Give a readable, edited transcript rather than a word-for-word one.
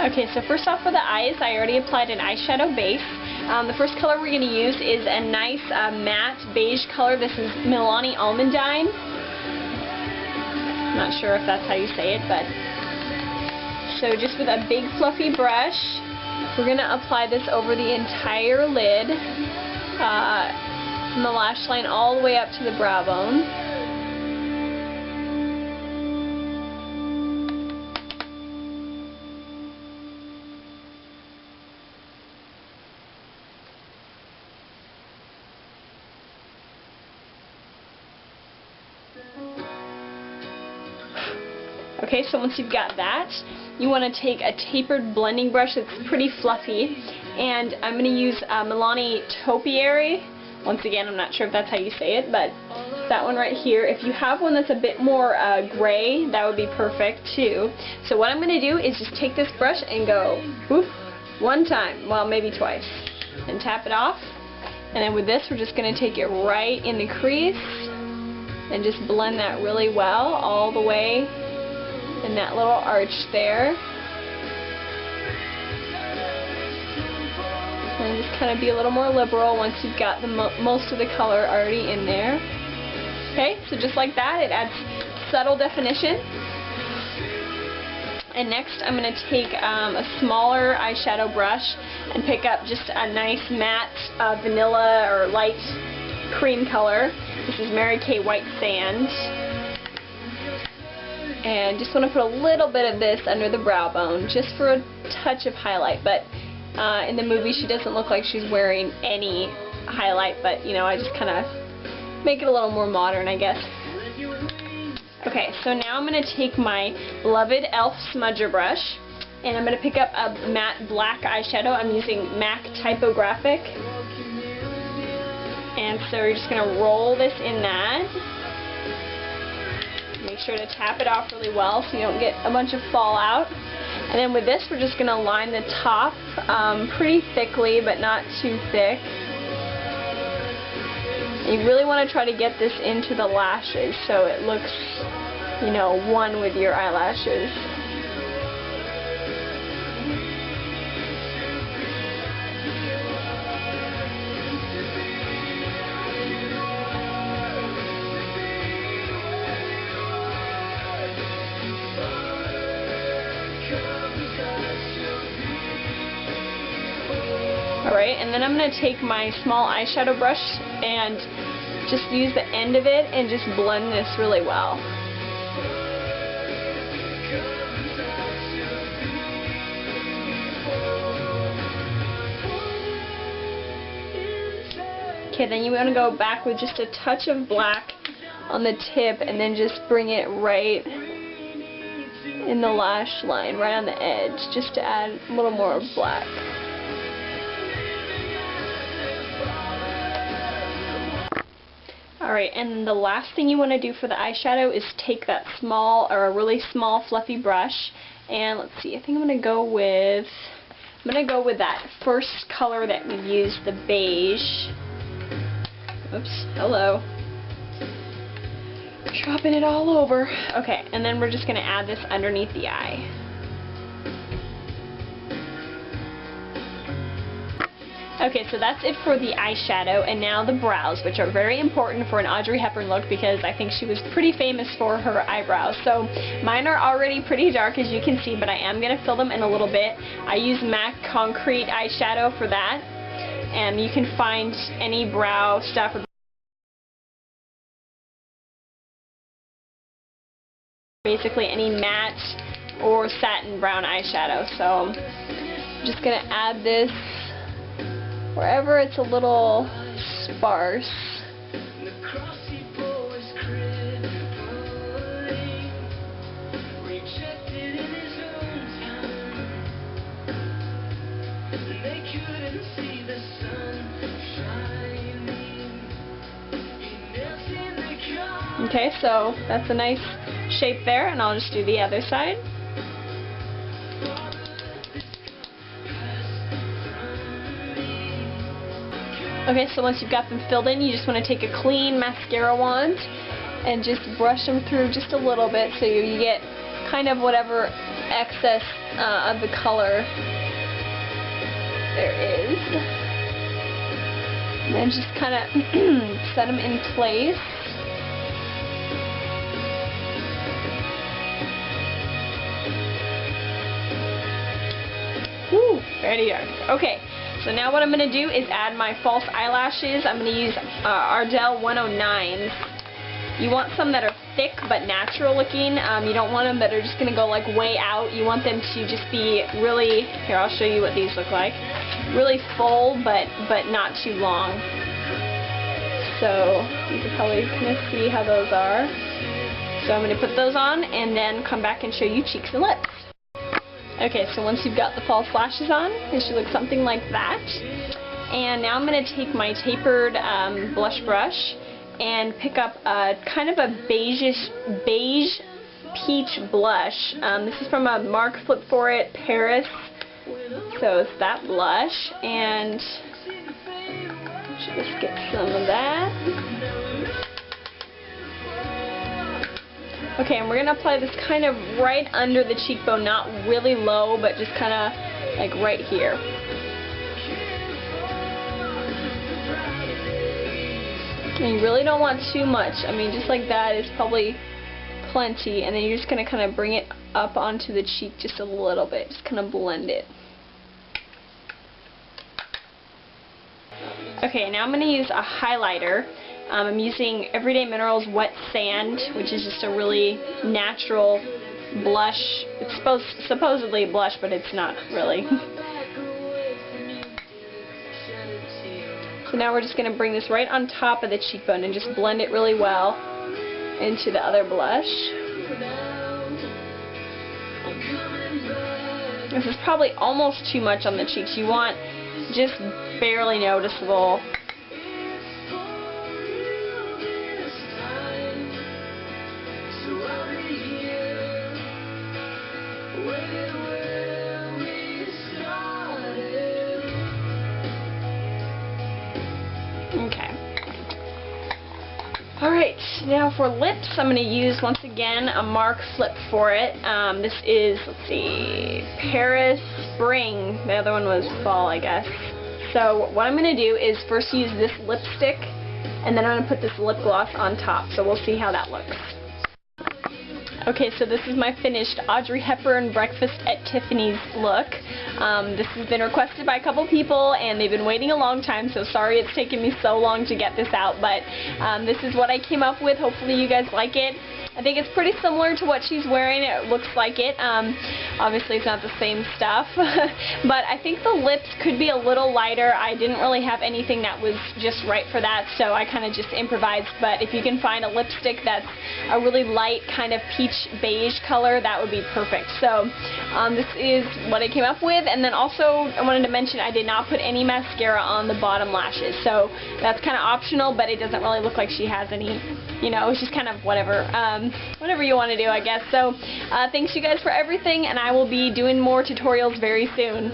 Okay, so first off for the eyes, I already applied an eyeshadow base. The first color we're going to use is a nice matte beige color. This is Milani Almondine. I'm not sure if that's how you say it, but... So just with a big fluffy brush, we're going to apply this over the entire lid, from the lash line all the way up to the brow bone. Okay, so once you've got that, you want to take a tapered blending brush that's pretty fluffy, and I'm going to use Milani Taup-e-ary. Once again, I'm not sure if that's how you say it, but that one right here. If you have one that's a bit more gray, that would be perfect too. So what I'm going to do is just take this brush and go whoop, one time, well maybe twice, and tap it off. And then with this, we're just going to take it right in the crease and just blend that really well all the way in that little arch there. And just kind of be a little more liberal once you've got the most of the color already in there. Okay, so just like that, it adds subtle definition. And next I'm going to take a smaller eyeshadow brush and pick up just a nice matte vanilla or light cream color. This is Mary Kay White Sand. And just want to put a little bit of this under the brow bone, just for a touch of highlight. But in the movie, she doesn't look like she's wearing any highlight, but, you know, I just kind of make it a little more modern, I guess. Okay, so now I'm going to take my beloved e.l.f. smudger brush, and I'm going to pick up a matte black eyeshadow. I'm using MAC Typographic. And so we're just going to roll this in that. Make sure to tap it off really well so you don't get a bunch of fallout. And then with this, we're just going to line the top pretty thickly, but not too thick. You really want to try to get this into the lashes so it looks, you know, one with your eyelashes. Alright, and then I'm going to take my small eyeshadow brush and just use the end of it and just blend this really well. Okay, then you want to go back with just a touch of black on the tip and then just bring it right in the lash line, right on the edge, just to add a little more black. Alright, and the last thing you want to do for the eyeshadow is take that small, or a really small fluffy brush, and let's see, I think I'm going to go with that first color that we used, the beige. Oops, hello. Dropping it all over. Okay, and then we're just going to add this underneath the eye. Okay, so that's it for the eyeshadow, and now the brows, which are very important for an Audrey Hepburn look because I think she was pretty famous for her eyebrows. So mine are already pretty dark, as you can see, but I am going to fill them in a little bit. I use MAC Concrete eyeshadow for that, and you can find any brow stuff, basically any matte or satin brown eyeshadow. So I'm just going to add this wherever it's a little sparse. Okay, so that's a nice shape there, and I'll just do the other side. Okay, so once you've got them filled in, you just want to take a clean mascara wand and just brush them through just a little bit so you get kind of whatever excess of the color there is. And then just kind of set them in place. Woo, very dark. Okay, so now what I'm going to do is add my false eyelashes. I'm going to use Ardell 109s. You want some that are thick but natural looking. You don't want them that are just going to go like way out. You want them to just be really, here I'll show you what these look like, really full but not too long. So you can probably kind of see how those are. So I'm going to put those on and then come back and show you cheeks and lips. Okay, so once you've got the false lashes on, it should look something like that. And now I'm going to take my tapered blush brush and pick up a kind of a beige peach blush. This is from a Mark Flip For It Paris. So it's that blush, and just get some of that. Okay, and we're going to apply this kind of right under the cheekbone, not really low, but just kind of like right here. And you really don't want too much. I mean, just like that is probably plenty, and then you're just going to kind of bring it up onto the cheek just a little bit, just kind of blend it. Okay, now I'm going to use a highlighter. I'm using Everyday Minerals Wet Sand, which is just a really natural blush. It's supposedly a blush, but it's not really. So now we're just going to bring this right on top of the cheekbone and just blend it really well into the other blush. This is probably almost too much on the cheeks. You want just barely noticeable. Okay. Alright, now for lips, I'm going to use, once again, a Mark Flip For It. This is, let's see, Paris Spring. The other one was fall, I guess. So what I'm going to do is first use this lipstick, and then I'm going to put this lip gloss on top. So we'll see how that looks. Okay, so this is my finished Audrey Hepburn Breakfast at Tiffany's look. This has been requested by a couple people, and they've been waiting a long time, so sorry it's taken me so long to get this out, but this is what I came up with. Hopefully you guys like it. I think it's pretty similar to what she's wearing. It looks like it. Obviously it's not the same stuff, but I think the lips could be a little lighter. I didn't really have anything that was just right for that, so I kind of just improvised, but if you can find a lipstick that's a really light kind of peach beige color, that would be perfect. So this is what I came up with, and then also I wanted to mention I did not put any mascara on the bottom lashes, so that's kind of optional, but it doesn't really look like she has any, you know, it's just kind of whatever. Whatever you want to do, I guess. So thanks you guys for everything, and I will be doing more tutorials very soon.